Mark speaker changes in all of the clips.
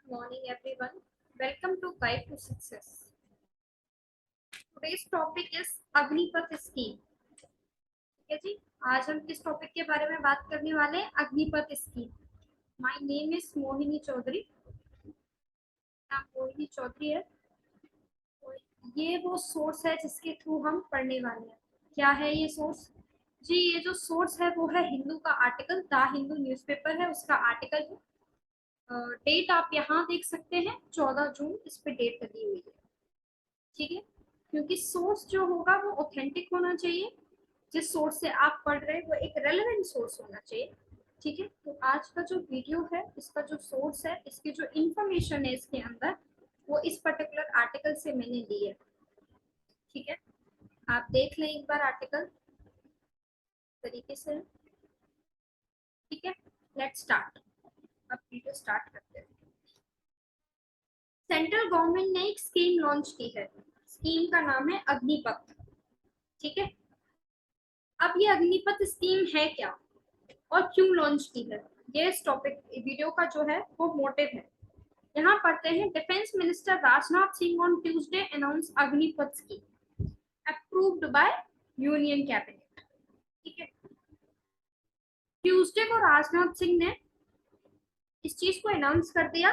Speaker 1: Morning, everyone. Welcome to Guide to Success. Today's topic is Agnipath scheme. ठीक है जी. आज हम किस टॉपिक के बारे में बात करने वाले हैं? Agnipath scheme. My name is Mohini Chaudhary. नाम मोहिनी चौधरी है. ये वो सोर्स है जिसके थ्रू हम पढ़ने वाले हैं. क्या है ये सोर्स? जी, ये जो सोर्स है वो है हिंदू का आर्टिकल. द हिंदू न्यूज़पेपर है, उसका आर्टिकल है. डेट आप यहाँ देख सकते हैं, 14 जून इस पे डेट लगी हुई है. ठीक है. क्योंकि सोर्स जो होगा वो ऑथेंटिक होना चाहिए. जिस सोर्स से आप पढ़ रहे हैं वो एक रेलेवेंट सोर्स होना चाहिए. ठीक है. तो आज का जो वीडियो है, इसका जो सोर्स है, इसकी जो इंफॉर्मेशन है इसके अंदर, वो इस पर्टिकुलर आर्टिकल से मैंने ली है. ठीक है. आप देख लें एक बार आर्टिकल तरीके से. ठीक है. Let's start. अब वीडियो स्टार्ट करते हैं. सेंट्रल गवर्नमेंट ने एक स्कीम लॉन्च की है. स्कीम का नाम है अग्निपथ. ठीक है. अब ये अग्निपथ स्कीम है क्या और क्यों लॉन्च की है, ये इस टॉपिक वीडियो का जो है वो मोटिव है. यहाँ पढ़ते हैं. Defence minister Rajnath Singh on Tuesday announce Agnipath scheme approved by union cabinet. ठीक है. ट्यूसडे को राजनाथ सिंह ने इस चीज को अनाउंस कर दिया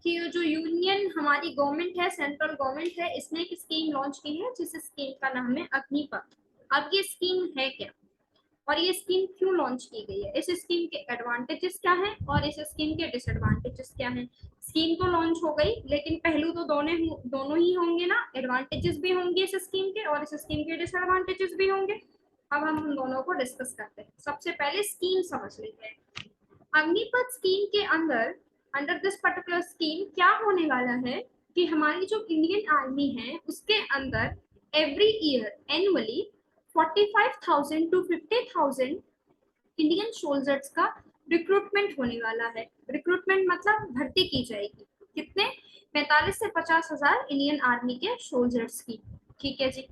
Speaker 1: कि जो यूनियन हमारी गवर्नमेंट है, सेंट्रल गवर्नमेंट है, इसने एक स्कीम लॉन्च की है जिस स्कीम का नाम है अग्निपथ. अब ये स्कीम है क्या और ये स्कीम क्यों लॉन्च की गई है, इस स्कीम के एडवांटेजेस क्या हैं और इस स्कीम के डिसएडवांटेजेस क्या हैं. स्कीम तो लॉन्च हो गई, लेकिन पहलू तो दोनों ही होंगे ना. एडवांटेजेस भी होंगे इस स्कीम के और इस स्कीम के डिसएडवांटेजेस भी होंगे. अब हम उन दोनों को डिस्कस करते हैं. सबसे पहले स्कीम समझ लेते हैं. अग्निपथ स्कीम के अंडर दिस पर्टिकुलर स्कीम क्या होने वाला है कि हमारी जो इंडियन आर्मी है उसके अंदर every year annually 45,000 to 50,000 Indian soldiers का रिक्रूटमेंट होने वाला है. रिक्रूटमेंट मतलब भर्ती की जाएगी. कितने? 45 से 50,000 इंडियन आर्मी के सोल्जर्स की. ठीक है जी.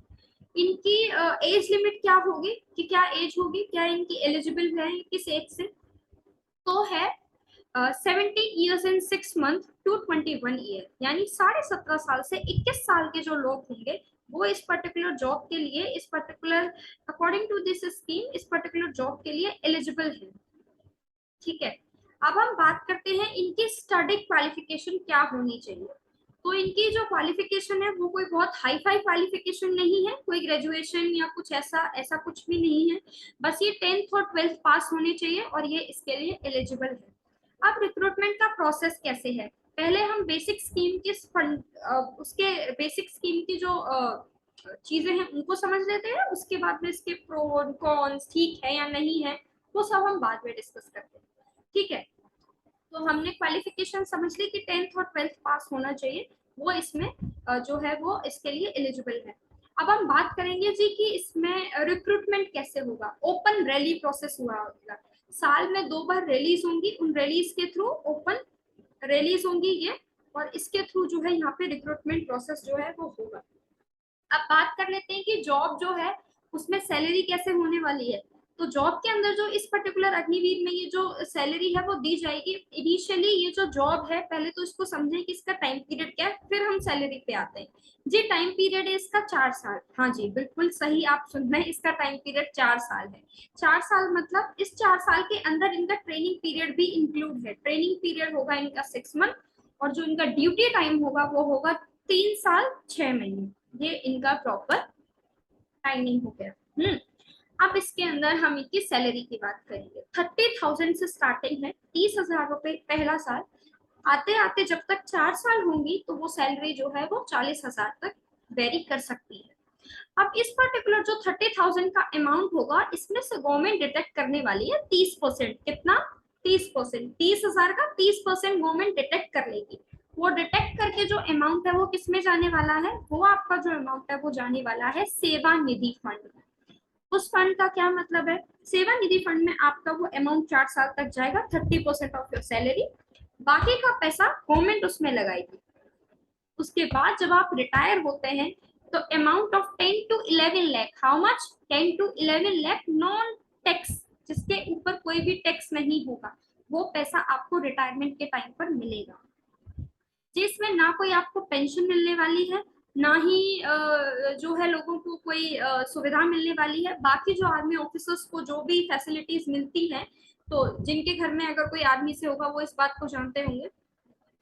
Speaker 1: इनकी एज लिमिट क्या होगी, कि क्या एज होगी, क्या इनकी एलिजिबल है, किस एज से? तो है 17 years and 6 month to 21 year, यानी 17.5 साल से 21 साल के जो लोग होंगे वो इस पर्टिकुलर जॉब के लिए, इस particular according to this scheme, इस पर्टिकुलर जॉब के लिए एलिजिबल है. ठीक है. अब हम बात करते हैं इनकी स्टडी क्वालिफिकेशन क्या होनी चाहिए. तो इनकी जो क्वालिफिकेशन है वो कोई बहुत हाई फाई क्वालिफिकेशन नहीं है, कोई ग्रेजुएशन या कुछ ऐसा ऐसा कुछ भी नहीं है. बस ये 10th और 12th पास होने चाहिए और ये इसके लिए एलिजिबल है. अब रिक्रूटमेंट का प्रोसेस कैसे है, पहले हम बेसिक स्कीम के उसके बेसिक स्कीम की जो चीजें हैं उनको समझ लेते हैं. उसके बाद में इसके प्रो और कॉन्स, ठीक है या नहीं है, वो सब हम बाद में डिस्कस करते हैं. ठीक है. तो हमने क्वालिफिकेशन समझ ली कि 10th और 12th पास होना चाहिए, वो इसमें जो है वो इसके लिए एलिजिबल है. अब हम बात करेंगे जी कि इसमें रिक्रूटमेंट कैसे होगा. ओपन रैली प्रोसेस हुआ होगा. साल में 2 बार रैलीज होंगी, उन रैलीज के थ्रू ओपन रैलीज होंगी ये, और इसके थ्रू जो है यहाँ पे रिक्रूटमेंट प्रोसेस जो है वो होगा. अब बात कर लेते हैं कि जॉब जो है उसमें सैलरी कैसे होने वाली है. तो जॉब के अंदर जो इस पर्टिकुलर अग्निवीर में ये जो सैलरी है वो दी जाएगी. इनिशियली ये जो जॉब है, पहले तो इसको समझें कि इसका टाइम पीरियड क्या है, फिर हम सैलरी पे आते हैं. जी, टाइम पीरियड है इसका 4 साल. हाँ जी, बिल्कुल सही आप सुन रहे हैं, इसका टाइम पीरियड 4 साल है. 4 साल मतलब इस 4 साल के अंदर इनका ट्रेनिंग पीरियड भी इंक्लूड है. ट्रेनिंग पीरियड होगा इनका 6 मंथ, और जो इनका ड्यूटी टाइम होगा वो होगा 3 साल 6 महीने. ये इनका प्रॉपर टाइमिंग हो गया. अब इसके अंदर हम इनकी सैलरी की बात करेंगे. 30,000 से स्टार्टिंग है, 30,000 रुपए पहला साल. आते आते जब तक 4 साल होंगी तो वो सैलरी जो है वो 40,000 तक वेरी कर सकती है. अब इस पर्टिकुलर जो 30,000 का अमाउंट होगा, इसमें से गवर्नमेंट डिटेक्ट करने वाली है 30%. कितना? 30%. 30,000 का 30% गवर्नमेंट डिटेक्ट कर लेगी. वो डिटेक्ट करके जो अमाउंट है वो किसमें जाने वाला है, वो आपका जो अमाउंट है वो जाने वाला है सेवा निधि फंड में. उस फंड का क्या मतलब है? सेवा निधि फंड में आपका वो अमाउंट 4 साल तक जाएगा, 30% ऑफ योर सैलरी. बाकी का पैसा गवर्नमेंट उसमें लगाएगी. उसके बाद जब आप रिटायर होते हैं तो amount of 10 to 11 lakh, how much? 10 to 11 lakh non tax, जिसके ऊपर कोई भी टैक्स नहीं होगा, वो पैसा आपको रिटायरमेंट के टाइम पर मिलेगा. जिसमें ना कोई आपको पेंशन मिलने वाली है, ना ही जो है लोगों को कोई सुविधा मिलने वाली है। बाकी जो आर्मी ऑफिसर्स को जो भी फैसिलिटीज मिलती हैं, तो जिनके घर में अगर कोई आर्मी से होगा वो इस बात को जानते होंगे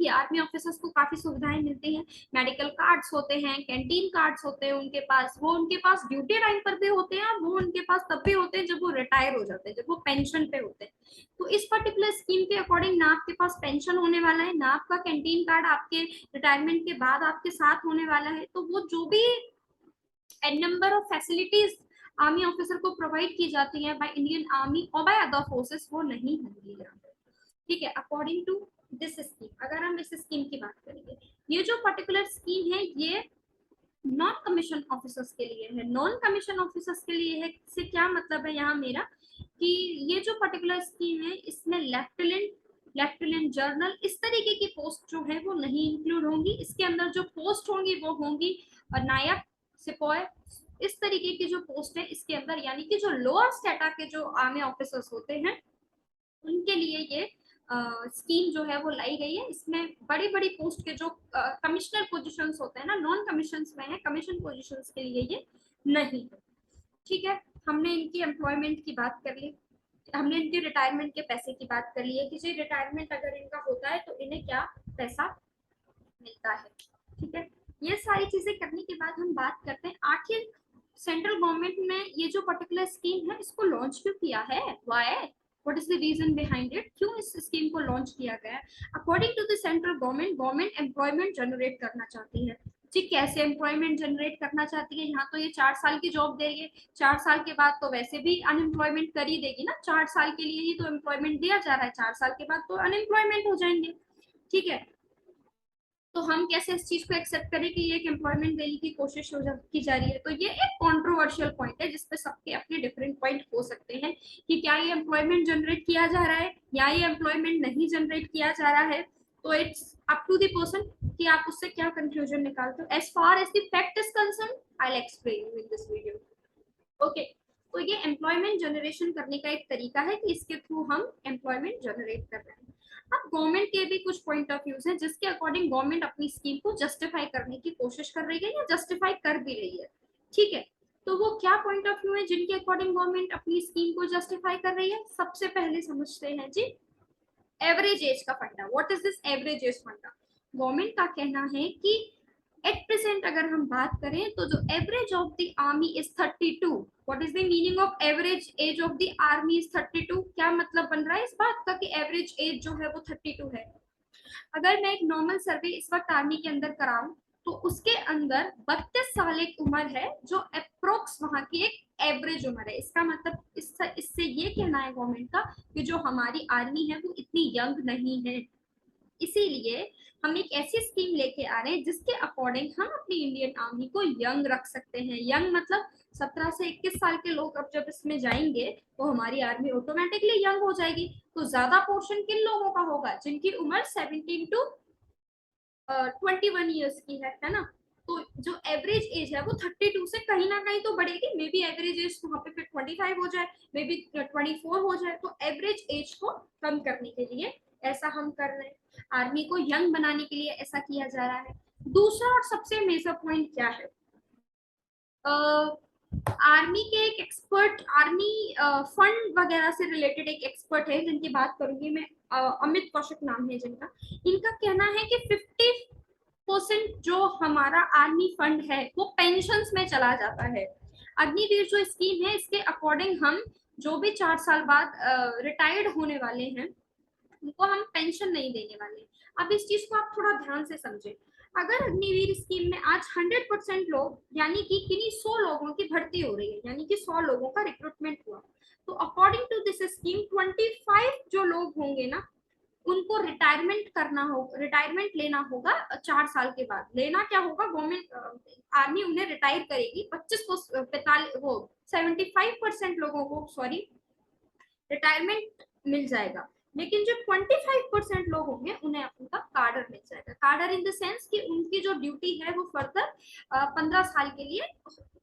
Speaker 1: कि आर्मी ऑफिसर्स को काफी सुविधाएं मिलती हैं। मेडिकल कार्ड्स होते हैं, कैंटीन कार्ड्स होते हैं उनके पास, वो उनके पास ड्यूटी टाइम पर भी होते हैं, और वो उनके पास तब भी होते हैं जब वो रिटायर हो जाते हैं, जब वो पेंशन पे होते हैं। तो इस पर्टिकुलर स्कीम के अकॉर्डिंग ना आपके पास पेंशन होने वाला है, ना आपका कैंटीन कार्ड आपके रिटायरमेंट के बाद आपके साथ होने वाला है। तो वो जो भी an number of facilities army officer को प्रोवाइड की जाती है बाय इंडियन आर्मी और बाय अदर फोर्सेस, वो नहीं होंगी यहाँ पे। ठीक है, अकॉर्डिंग टू दिस स्कीम, अगर हम इस स्कीम की बात करेंगे, ये जो पर्टिकुलर स्कीम है ये नॉन कमीशन ऑफिसर्स के लिए है। नॉन कमीशन ऑफिसर्स के लिए है से क्या मतलब है यहाँ मेरा, कि ये जो पर्टिकुलर स्कीम है इसमें लेफ्टिनेंट, लेफ्टिनेंट जनरल, इस तरीके की पोस्ट जो है वो नहीं इंक्लूड होंगी। इसके अंदर जो पोस्ट होंगी वो होंगी नायक, सिपाही, इस तरीके की जो पोस्ट है इसके अंदर, यानी कि जो लोअर स्टेटा के जो आर्मी ऑफिसर्स होते हैं उनके लिए ये स्कीम जो है वो लाई गई है। इसमें बड़ी बड़ी पोस्ट के जो कमिश्नर पोजीशंस होते हैं ना, नॉन कमीशंस में है, कमीशन पोजीशंस के लिए ये नहीं है। ठीक है, हमने इनकी एम्प्लॉयमेंट की बात कर ली, हमने इनके रिटायरमेंट के पैसे की बात कर ली है कि जी रिटायरमेंट अगर इनका होता है तो इन्हें क्या पैसा मिलता है। ठीक है, ये सारी चीजें करने के बाद हम बात करते हैं आखिर सेंट्रल गवर्नमेंट ने ये जो पर्टिकुलर स्कीम है इसको लॉन्च क्यों किया है, why, what is the reason behind it, क्यों इस स्कीम को लॉन्च किया गया। According to the central government, government employment generate करना चाहती है। जी, कैसे एम्प्लॉयमेंट जनरेट करना चाहती है, यहाँ तो ये 4 साल की जॉब दे रही है, 4 साल के बाद तो वैसे भी अनएम्प्लॉयमेंट कर ही देगी ना, 4 साल के लिए ही तो एम्प्लॉयमेंट दिया जा रहा है, 4 साल के बाद तो अनएम्प्लॉयमेंट हो जाएंगे। ठीक है, तो हम कैसे इस चीज को एक्सेप्ट करें कि ये एक एम्प्लॉयमेंट देने की कोशिश की जा रही है। तो ये एक कंट्रोवर्शियल पॉइंट है जिसपे सबके अपने डिफरेंट पॉइंट हो सकते हैं कि क्या ये एम्प्लॉयमेंट जनरेट किया जा रहा है या ये एम्प्लॉयमेंट नहीं जनरेट किया जा रहा है। तो it's up to the person कि आप उससे क्या कंक्लूजन निकालते हो। As far as the fact is concern, I will explain you in this video. Okay, तो ये एम्प्लॉयमेंट जनरेशन करने का एक तरीका है कि इसके थ्रू हम एम्प्लॉयमेंट जनरेट कर रहे हैं। अब गवर्नमेंट के भी कुछ पॉइंट ऑफ व्यूज हैं जिसके अकॉर्डिंग गवर्नमेंट अपनी स्कीम को जस्टिफाई करने की कोशिश कर रही है या जस्टिफाई कर भी रही है। ठीक है, तो वो क्या पॉइंट ऑफ व्यू है जिनके अकॉर्डिंग गवर्नमेंट अपनी स्कीम को जस्टिफाई कर रही है। सबसे पहले समझते हैं जी एवरेज एज का फंडा। What is this average age फंडा। गवर्नमेंट का कहना है कि एट प्रेजेंट अगर हम बात करें तो जो average of the army is 32। What is the meaning of average age of the army is 32। क्या मतलब बन रहा है इस बात का कि एवरेज एज जो है वो 32 है। अगर मैं एक नॉर्मल सर्वे इस वक्त आर्मी के अंदर कराऊं तो उसके अंदर 32 साल एक उम्र है जो अप्रोक्स वहां की एक एवरेज उम्र है। इसका मतलब इससे ये कहना है गवर्नमेंट का कि जो हमारी आर्मी है वो इतनी यंग नहीं है। इसीलिए हम एक ऐसी स्कीम लेके आ रहे हैं जिसके अकॉर्डिंग हम अपनी इंडियन आर्मी को यंग रख सकते हैं। यंग मतलब 17 से 21 साल के लोग अब जब इसमें जाएंगे तो हमारी आर्मी ऑटोमेटिकली यंग हो जाएगी। तो ज्यादा पोर्शन किन लोगों का होगा, जिनकी उम्र 17 टू 21 ईयर्स की है ना। तो जो एवरेज एज है वो 32 से कहीं ना कहीं तो बढ़ेगी। मे बी एवरेज एज वहां पे फिर 25 हो जाए, मे बी 24 हो जाए। तो एवरेज एज को कम करने के लिए ऐसा हम कर रहे हैं, आर्मी को यंग बनाने के लिए ऐसा किया जा रहा है। दूसरा और सबसे मेजर पॉइंट क्या है, आर्मी के एक एक्सपर्ट, आर्मी फंड वगैरह से रिलेटेड एक एक्सपर्ट है जिनकी बात करूंगी मैं, अमित कौशिक नाम है जिनका। इनका कहना है कि 50% जो हमारा आर्मी फंड है वो पेंशन्स में चला जाता है। अग्निवीर जो स्कीम है इसके अकॉर्डिंग हम जो भी 4 साल बाद रिटायर्ड होने वाले हैं उनको हम पेंशन नहीं देने वाले। अब इस चीज को आप थोड़ा ध्यान से समझें। अगर अग्निवीर स्कीम में आज 100% लोग यानी कि किन्हीं 100 लोगों की भर्ती हो रही है, यानी कि 100 लोगों का रिक्रूटमेंट हुआ, तो अकॉर्डिंग टू दिस स्कीम 25 जो लोग होंगे ना उनको रिटायरमेंट करना होगा, रिटायरमेंट लेना होगा 4 साल के बाद। लेना क्या होगा, गवर्नमेंट आर्मी उन्हें रिटायर करेगी। 25 को 45 वो 75% लोगों को सॉरी रिटायरमेंट मिल जाएगा। लेकिन जो 25% लोग होंगे उन्हें उनका कार्डर मिल जाएगा। कार्डर इन द सेंस कि उनकी जो ड्यूटी है वो फर्दर 15 साल के लिए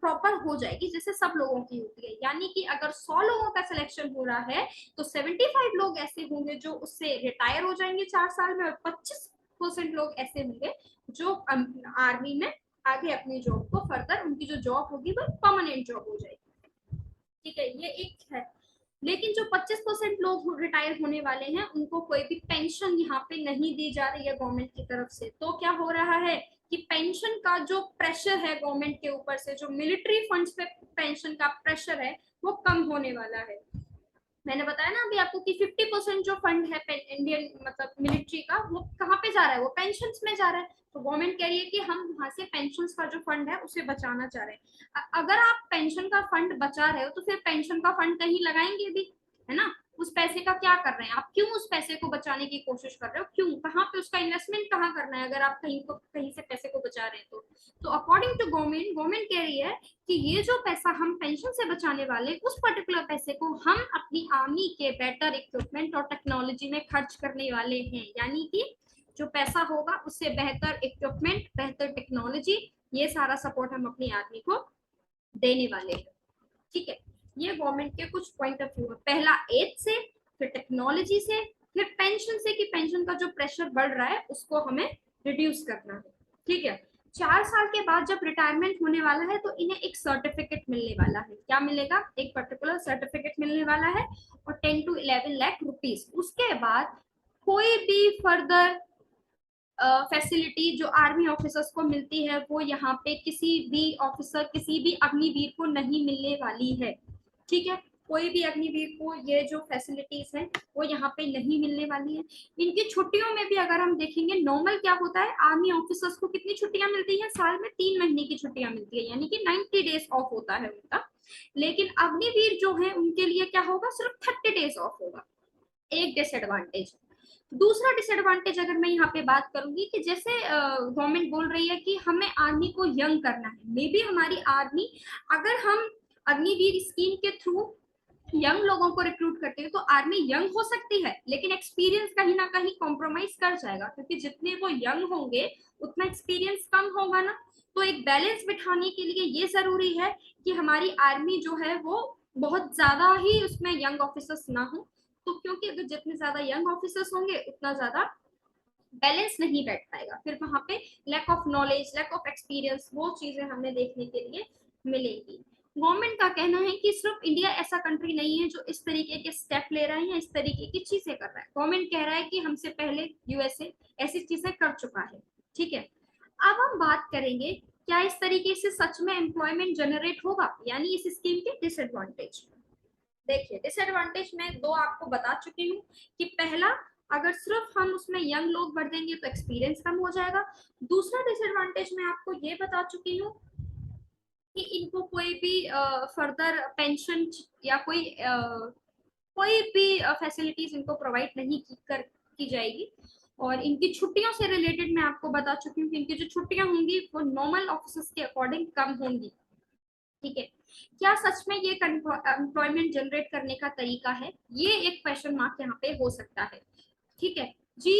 Speaker 1: प्रॉपर हो जाएगी जैसे सब लोगों की होती है। यानी कि अगर 100 लोगों का सिलेक्शन हो रहा है तो 75 लोग ऐसे होंगे जो उससे रिटायर हो जाएंगे 4 साल में, और 25 25% लोग ऐसे होंगे जो आर्मी में आगे अपनी जॉब को फर्दर, उनकी जो जॉब होगी वो परमानेंट जॉब हो जाएगी। ठीक है, ये एक है। लेकिन जो 25% लोग रिटायर होने वाले हैं उनको कोई भी पेंशन यहाँ पे नहीं दी जा रही है गवर्नमेंट की तरफ से। तो क्या हो रहा है कि पेंशन का जो प्रेशर है गवर्नमेंट के ऊपर से, जो मिलिट्री फंड्स पे पेंशन का प्रेशर है वो कम होने वाला है। मैंने बताया ना अभी आपको कि 50% जो फंड है इंडियन मतलब मिलिट्री का, वो कहाँ पे जा रहा है, वो पेंशन में जा रहा है। तो गवर्नमेंट कह रही है कि हम वहां से पेंशन का जो फंड है उसे बचाना चाह रहे हैं। अगर आप पेंशन का फंड बचा रहे हो तो फिर पेंशन का फंड कहीं लगाएंगे भी, है ना। उस पैसे का क्या कर रहे हैं आप, क्यों उस पैसे को बचाने की कोशिश कर रहे हो, क्यों, कहाँ पे उसका इन्वेस्टमेंट कहाँ करना है अगर आप कहीं से पैसे को बचा रहे हैं तो अकॉर्डिंग टू गवर्नमेंट, गवर्नमेंट कह रही है कि ये जो पैसा हम पेंशन से बचाने वाले उस पर्टिकुलर पैसे को हम अपनी आर्मी के बेटर इक्विपमेंट और टेक्नोलॉजी में खर्च करने वाले हैं। यानी कि जो पैसा होगा उससे बेहतर इक्विपमेंट, बेहतर टेक्नोलॉजी, ये सारा सपोर्ट हम अपनी आर्मी को देने वाले हैं। ठीक है, ये गवर्नमेंट के कुछ पॉइंट ऑफ व्यू है। पहला एज से, फिर टेक्नोलॉजी से, फिर पेंशन से कि पेंशन का जो प्रेशर बढ़ रहा है उसको हमें रिड्यूस करना है। ठीक है, 4 साल के बाद जब रिटायरमेंट होने वाला है तो इन्हें एक सर्टिफिकेट मिलने वाला है। क्या मिलेगा, एक पर्टिकुलर सर्टिफिकेट मिलने वाला है और 10 to 11 लाख रुपीस। उसके बाद कोई भी फर्दर फैसिलिटी जो आर्मी ऑफिसर्स को मिलती है वो यहाँ पे किसी भी ऑफिसर, किसी भी अग्निवीर को नहीं मिलने वाली है। ठीक है, कोई भी अग्निवीर को ये जो फैसिलिटीज है वो यहाँ पे नहीं मिलने वाली है। इनकी छुट्टियों में भी अगर हम देखेंगे, नॉर्मल क्या होता है, आर्मी ऑफिसर्स को कितनी छुट्टियां मिलती हैं, साल में 3 महीने की छुट्टियां मिलती है, यानी कि 90 डेज ऑफ होता है उनका। लेकिन अग्निवीर जो है उनके लिए क्या होगा, सिर्फ 30 डेज ऑफ होगा। एक डिसएडवांटेज। दूसरा डिसएडवांटेज अगर मैं यहाँ पे बात करूंगी कि जैसे गवर्नमेंट बोल रही है कि हमें आर्मी को यंग करना है, मे बी हमारी आर्मी, अगर हम अग्निवीर स्कीम के थ्रू यंग लोगों को रिक्रूट करते हैं तो आर्मी यंग हो सकती है, लेकिन एक्सपीरियंस कहीं ना कहीं कॉम्प्रोमाइज कर जाएगा, क्योंकि जितने वो यंग होंगे उतना एक्सपीरियंस कम होगा ना। तो एक बैलेंस बिठाने के लिए ये जरूरी है कि हमारी आर्मी जो है वो बहुत ज्यादा ही उसमें यंग ऑफिसर्स ना हो। तो क्योंकि अगर जितने ज्यादा यंग ऑफिसर्स होंगे उतना ज्यादा बैलेंस नहीं बैठ पाएगा, फिर वहां पे lack of knowledge, lack of experience, वो चीजें हमें देखने के लिए मिलेगी। गवर्नमेंट का कहना है कि सिर्फ इंडिया ऐसा कंट्री नहीं है जो इस तरीके के स्टेप ले रहा है या इस तरीके की चीजें कर रहा है। गवर्नमेंट कह रहा है कि हमसे पहले यूएसए ऐसी चीजें कर चुका है। ठीक है, अब हम बात करेंगे क्या इस तरीके से सच में एम्प्लॉयमेंट जनरेट होगा, यानी इस स्कीम के डिसएडवांटेज। देखिए, डिसएडवांटेज मैं 2 आपको बता चुकी हूँ कि पहला, अगर सिर्फ हम उसमें यंग लोग भर देंगे तो एक्सपीरियंस कम हो जाएगा। दूसरा डिसएडवांटेज मैं आपको ये बता चुकी हूँ कि इनको कोई भी फर्दर पेंशन या कोई भी फैसिलिटीज इनको प्रोवाइड नहीं की जाएगी। और इनकी छुट्टियों से रिलेटेड मैं आपको बता चुकी हूँ कि इनकी जो छुट्टियां होंगी वो नॉर्मल ऑफिसर्स के अकॉर्डिंग कम होंगी। ठीक है, क्या सच में ये एम्प्लॉयमेंट जनरेट करने का तरीका है, ये एक क्वेश्चन मार्क यहाँ पे हो सकता है। ठीक है जी,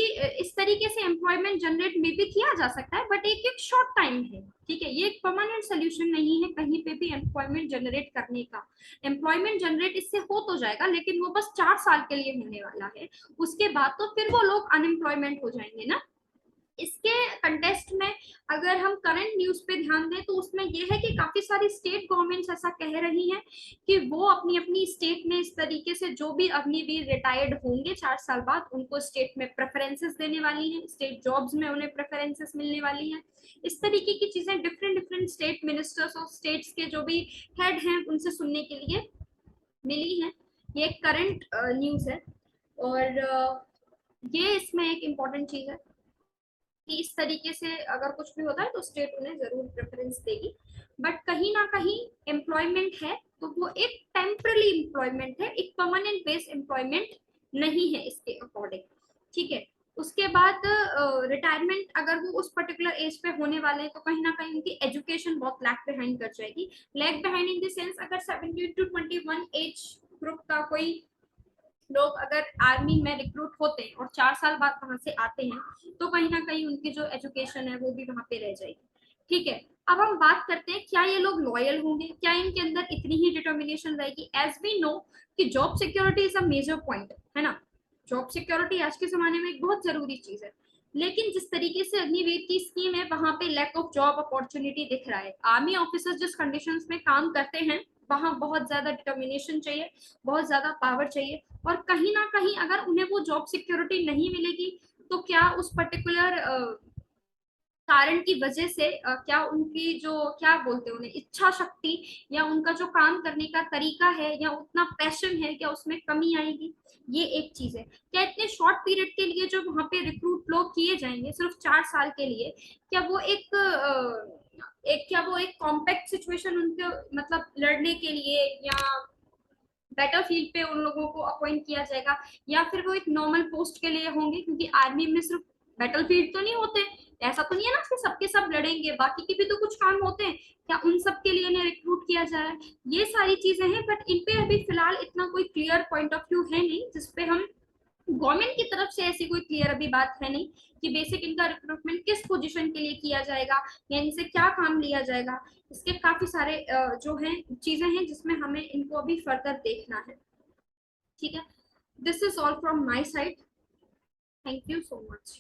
Speaker 1: इस तरीके से एम्प्लॉयमेंट जनरेट में भी किया जा सकता है, बट एक शॉर्ट टाइम है। ठीक है, ये एक परमानेंट सोल्यूशन नहीं है कहीं पे भी एम्प्लॉयमेंट जनरेट करने का। एम्प्लॉयमेंट जनरेट इससे हो तो जाएगा, लेकिन वो बस 4 साल के लिए होने वाला है। उसके बाद तो फिर वो लोग अनएम्प्लॉयमेंट हो जाएंगे ना। इसके कंटेस्ट में अगर हम करंट न्यूज पे ध्यान दें तो उसमें यह है कि काफी सारी स्टेट गवर्नमेंट्स ऐसा कह रही हैं कि वो अपनी अपनी स्टेट में इस तरीके से जो भी अग्निवीर रिटायर्ड होंगे 4 साल बाद उनको स्टेट में प्रेफरेंसेस देने वाली हैं, स्टेट जॉब्स में उन्हें प्रेफरेंसेस मिलने वाली हैं। इस तरीके की चीजें डिफरेंट डिफरेंट स्टेट मिनिस्टर्स और स्टेट्स के जो भी हेड हैं उनसे सुनने के लिए मिली है। ये एक करंट न्यूज है और ये इसमें एक इम्पोर्टेंट चीज है कि इस तरीके से अगर कुछ भी होता है तो स्टेट उन्हें जरूर प्रेफरेंस देगी। बट कहीं ना कहीं एम्प्लॉयमेंट है तो वो एक टेम्पररी एम्प्लॉयमेंट है, एक परमानेंट बेस्ड एम्प्लॉयमेंट नहीं है इसके अकॉर्डिंग। ठीक है, उसके बाद रिटायरमेंट अगर वो उस पर्टिकुलर एज पे होने वाले हैं तो कहीं ना कहीं उनकी एजुकेशन बहुत लैग बिहाइंड कर जाएगी। Lag behind in the sense, अगर 17 to 21 एज ग्रुप का कोई लोग अगर आर्मी में रिक्रूट होते हैं और 4 साल बाद वहां से आते हैं तो कहीं ना कहीं उनकी जो एजुकेशन है वो भी वहां पे रह जाएगी। ठीक है, अब हम बात करते हैं क्या ये लोग लॉयल होंगे, क्या इनके अंदर इतनी ही डिटर्मिनेशन रहेगी। एज वी नो कि job security is a major point, है ना। जॉब सिक्योरिटी आज के जमाने में एक बहुत जरूरी चीज है, लेकिन जिस तरीके से अग्निवीर की स्कीम है वहां पे लैक ऑफ जॉब अपॉर्चुनिटी दिख रहा है। आर्मी ऑफिसर्स जिस कंडीशंस में काम करते हैं वहां बहुत ज्यादा डिटर्मिनेशन चाहिए, बहुत ज्यादा पावर चाहिए, और कहीं ना कहीं अगर उन्हें वो जॉब सिक्योरिटी नहीं मिलेगी तो क्या उस पर्टिकुलर कारण की वजह से क्या उनकी जो क्या बोलते हैं उन्हें इच्छा शक्ति या उनका जो काम करने का तरीका है या उतना पैशन है, क्या उसमें कमी आएगी? ये एक चीज है। क्या इतने शॉर्ट पीरियड के लिए जो वहां पे रिक्रूट लोग किए जाएंगे सिर्फ 4 साल के लिए, क्या वो एक कॉम्पैक्ट सिचुएशन उनके मतलब लड़ने के लिए या बैटल फील्ड पे उन लोगों को अपॉइंट किया जाएगा, या फिर वो एक नॉर्मल पोस्ट के लिए होंगे? क्योंकि आर्मी में सिर्फ बैटल फील्ड तो नहीं होते, ऐसा तो नहीं है ना कि सबके सब लड़ेंगे, बाकी के भी तो कुछ काम होते हैं। क्या उन सब के लिए इन्हें रिक्रूट किया जाए? ये सारी चीजें हैं, बट इन पे अभी फिलहाल इतना कोई क्लियर पॉइंट ऑफ व्यू है नहीं जिसपे हम, गवर्नमेंट की तरफ से ऐसी कोई क्लियर अभी बात है नहीं कि बेसिक इनका रिक्रूटमेंट किस पोजीशन के लिए किया जाएगा या इनसे क्या काम लिया जाएगा। इसके काफी सारे जो हैं चीजें हैं जिसमें हमें इनको अभी फर्दर देखना है। ठीक है, this is all from my side. Thank you so much.